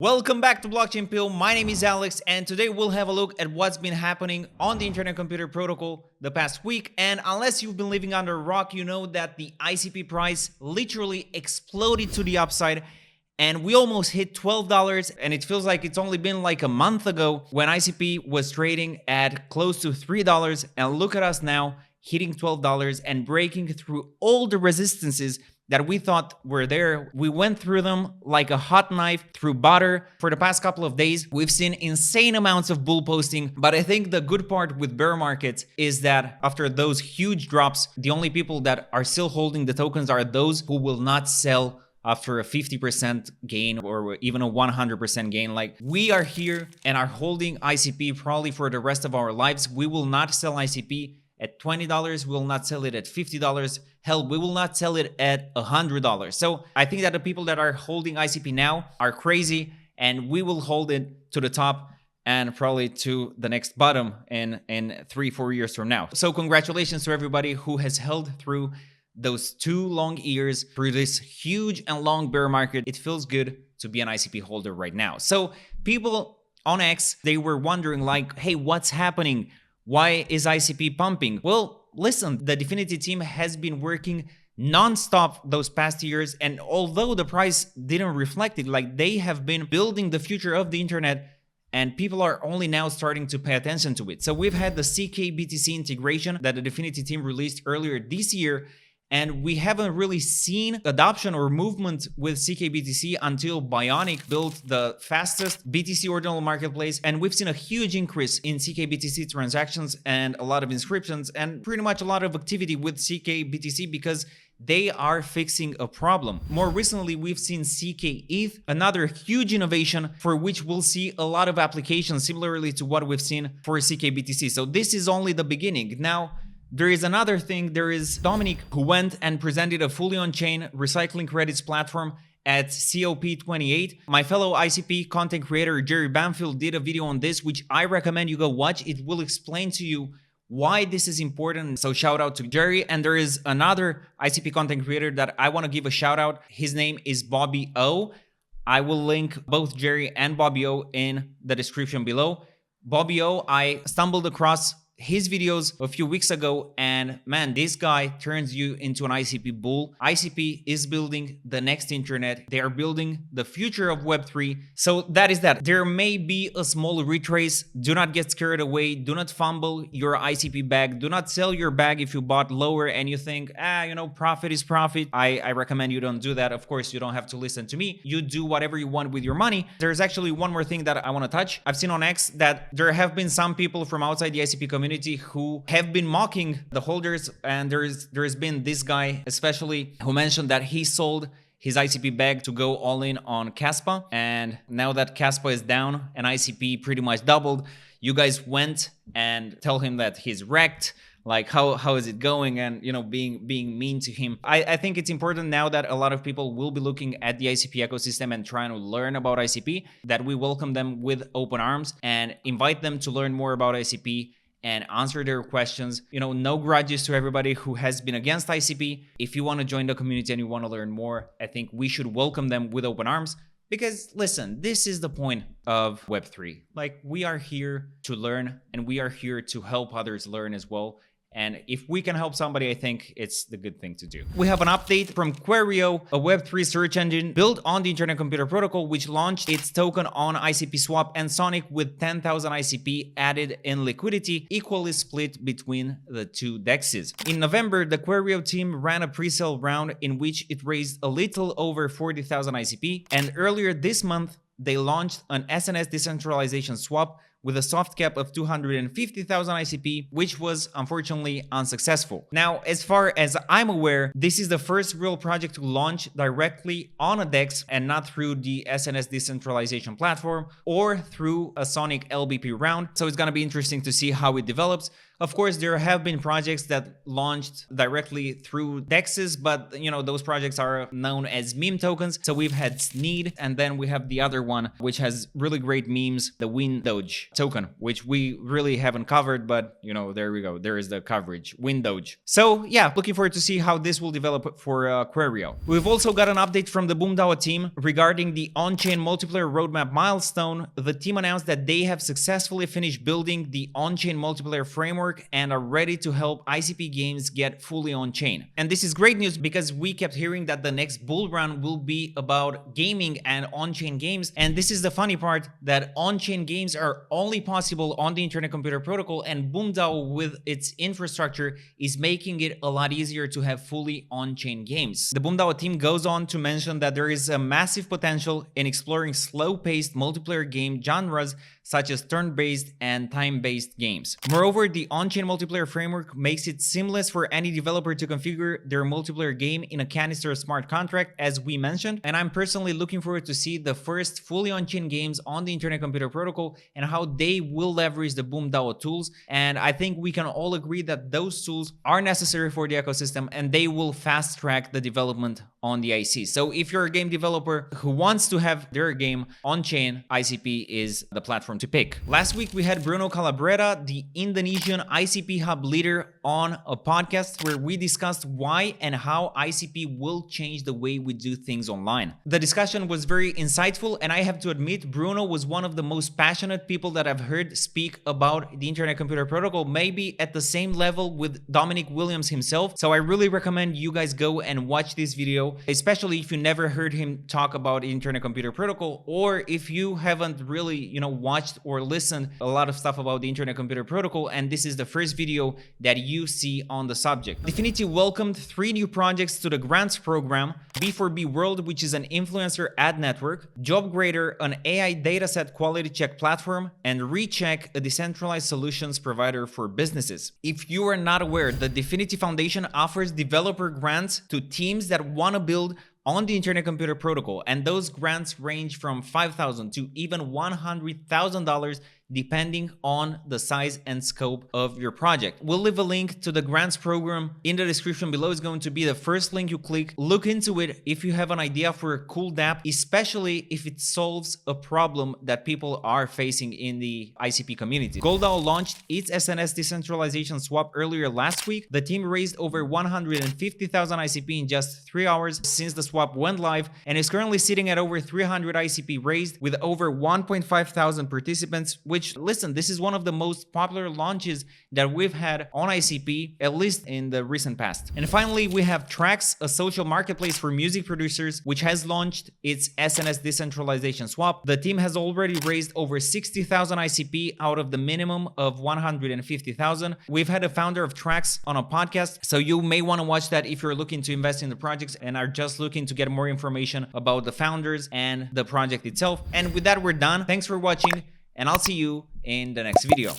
Welcome back to Blockchain Pill. My name is Alex, and today we'll have a look at what's been happening on the Internet Computer Protocol the past week. And unless you've been living under a rock, you know that the ICP price literally exploded to the upside, and we almost hit $12. And it feels like it's only been like a month ago when ICP was trading at close to $3. And look at us now hitting $12 and breaking through all the resistances that we thought were there. We went through them like a hot knife through butter. For the past couple of days, we've seen insane amounts of bull posting. But I think the good part with bear markets is that after those huge drops, the only people that are still holding the tokens are those who will not sell after a 50% gain or even a 100% gain. Like, we are here and are holding ICP probably for the rest of our lives. We will not sell ICP at $20, we will not sell it at $50. Hell, we will not sell it at $100. So I think that the people that are holding ICP now are crazy, and we will hold it to the top and probably to the next bottom in 3-4 years from now. So congratulations to everybody who has held through those 2 long years, through this huge and long bear market. It feels good to be an ICP holder right now. So people on X, they were wondering like, hey, what's happening? Why is ICP pumping? Well, listen, the Dfinity team has been working non-stop those past years, and although the price didn't reflect it, like, they have been building the future of the internet, and people are only now starting to pay attention to it. So we've had the ckBTC integration that the Dfinity team released earlier this year, and we haven't really seen adoption or movement with ckBTC until Bioniq built the fastest BTC ordinal marketplace. And we've seen a huge increase in ckBTC transactions and a lot of inscriptions and pretty much a lot of activity with ckBTC because they are fixing a problem. More recently, we've seen ckETH, another huge innovation for which we'll see a lot of applications similarly to what we've seen for ckBTC. So this is only the beginning. Now, there is another thing. There is Dominic, who went and presented a fully on-chain recycling credits platform at COP28. My fellow ICP content creator Jerry Banfield did a video on this, which I recommend you go watch. It will explain to you why this is important. So shout out to Jerry. And there is another ICP content creator that I want to give a shout out. His name is BobbyO. I will link both Jerry and BobbyO in the description below. BobbyO, I stumbled across his videos a few weeks ago, and man, this guy turns you into an ICP bull. ICP is building the next internet. They are building the future of Web3. So that is that. There may be a small retrace. Do not get scared away. Do not fumble your ICP bag. Do not sell your bag if you bought lower and you think, profit is profit. I recommend you don't do that. Of course, you don't have to listen to me. You do whatever you want with your money. There's actually one more thing that I want to touch. I've seen on X that there have been some people from outside the ICP community who have been mocking the holders, and there's been this guy especially who mentioned that he sold his ICP bag to go all in on Kaspa, and now that Kaspa is down and ICP pretty much doubled, you guys went and tell him that he's wrecked. Like, how is it going? And being mean to him. I think it's important now that a lot of people will be looking at the ICP ecosystem and trying to learn about ICP, that we welcome them with open arms and invite them to learn more about ICP and answer their questions. No grudges to everybody who has been against ICP. If you want to join the community and you want to learn more, I think we should welcome them with open arms. Because listen, this is the point of Web3. Like, we are here to learn, and we are here to help others learn as well. And if we can help somebody, I think it's the good thing to do. We have an update from Querio, a Web3 search engine built on the Internet Computer Protocol, which launched its token on ICP Swap and Sonic with 10,000 ICP added in liquidity, equally split between the 2 DEXes. In November, the Querio team ran a pre-sale round in which it raised a little over 40,000 ICP, and earlier this month, they launched an SNS decentralization swap with a soft cap of 250,000 ICP, which was unfortunately unsuccessful. Now, as far as I'm aware, this is the first real project to launch directly on a DEX and not through the SNS decentralization platform or through a Sonic LBP round. So it's gonna be interesting to see how it develops. Of course, there have been projects that launched directly through DEXes, but those projects are known as meme tokens. So we've had Sneed, and then we have the other one, which has really great memes, the Wind Doge. token, which we really haven't covered, but you know, there we go. There is the coverage, Windoge. So yeah, looking forward to see how this will develop for Querio. We've also got an update from the BoomDAO team regarding the on-chain multiplayer roadmap milestone. The team announced that they have successfully finished building the on-chain multiplayer framework and are ready to help ICP games get fully on-chain. And this is great news because we kept hearing that the next bull run will be about gaming and on-chain games. And this is the funny part, that on-chain games are only possible on the Internet Computer Protocol, and BoomDAO with its infrastructure is making it a lot easier to have fully on-chain games. The BoomDAO team goes on to mention that there is a massive potential in exploring slow-paced multiplayer game genres such as turn-based and time-based games. Moreover, the on-chain multiplayer framework makes it seamless for any developer to configure their multiplayer game in a canister smart contract, as we mentioned, and I'm personally looking forward to see the first fully on-chain games on the Internet Computer Protocol and how they will leverage the BoomDAO tools. And I think we can all agree that those tools are necessary for the ecosystem and they will fast-track the development on the IC. So if you're a game developer who wants to have their game on-chain, ICP is the platform to pick. Last week, we had Bruno Calabretta, the Indonesian ICP Hub leader, on a podcast where we discussed why and how ICP will change the way we do things online. The discussion was very insightful, and I have to admit, Bruno was one of the most passionate people that I've heard speak about the Internet Computer Protocol, maybe at the same level with Dominic Williams himself. So I really recommend you guys go and watch this video, especially if you never heard him talk about Internet Computer Protocol, or if you haven't really, watched or listened a lot of stuff about the Internet Computer Protocol, and this is the first video that you see on the subject. Dfinity welcomed 3 new projects to the grants program: B4B World, which is an influencer ad network; JobGrader, an AI dataset quality check platform; and Recheck, a decentralized solutions provider for businesses. If you are not aware, the Dfinity Foundation offers developer grants to teams that want to build on the Internet Computer Protocol, and those grants range from $5,000 to even $100,000 depending on the size and scope of your project. We'll leave a link to the grants program in the description below. It's going to be the first link you click. Look into it if you have an idea for a cool DApp, especially if it solves a problem that people are facing in the ICP community. GoldDAO launched its SNS decentralization swap earlier last week. The team raised over 150,000 ICP in just 3 hours since the swap went live, and is currently sitting at over 300 ICP raised with over 1.5 thousand participants, which, listen, this is one of the most popular launches that we've had on ICP, at least in the recent past. And finally, we have TRAX, a social marketplace for music producers, which has launched its SNS decentralization swap. The team has already raised over 60,000 ICP out of the minimum of 150,000. We've had a founder of TRAX on a podcast, so you may want to watch that if you're looking to invest in the projects and are just looking to get more information about the founders and the project itself. And with that, we're done. Thanks for watching, and I'll see you in the next video.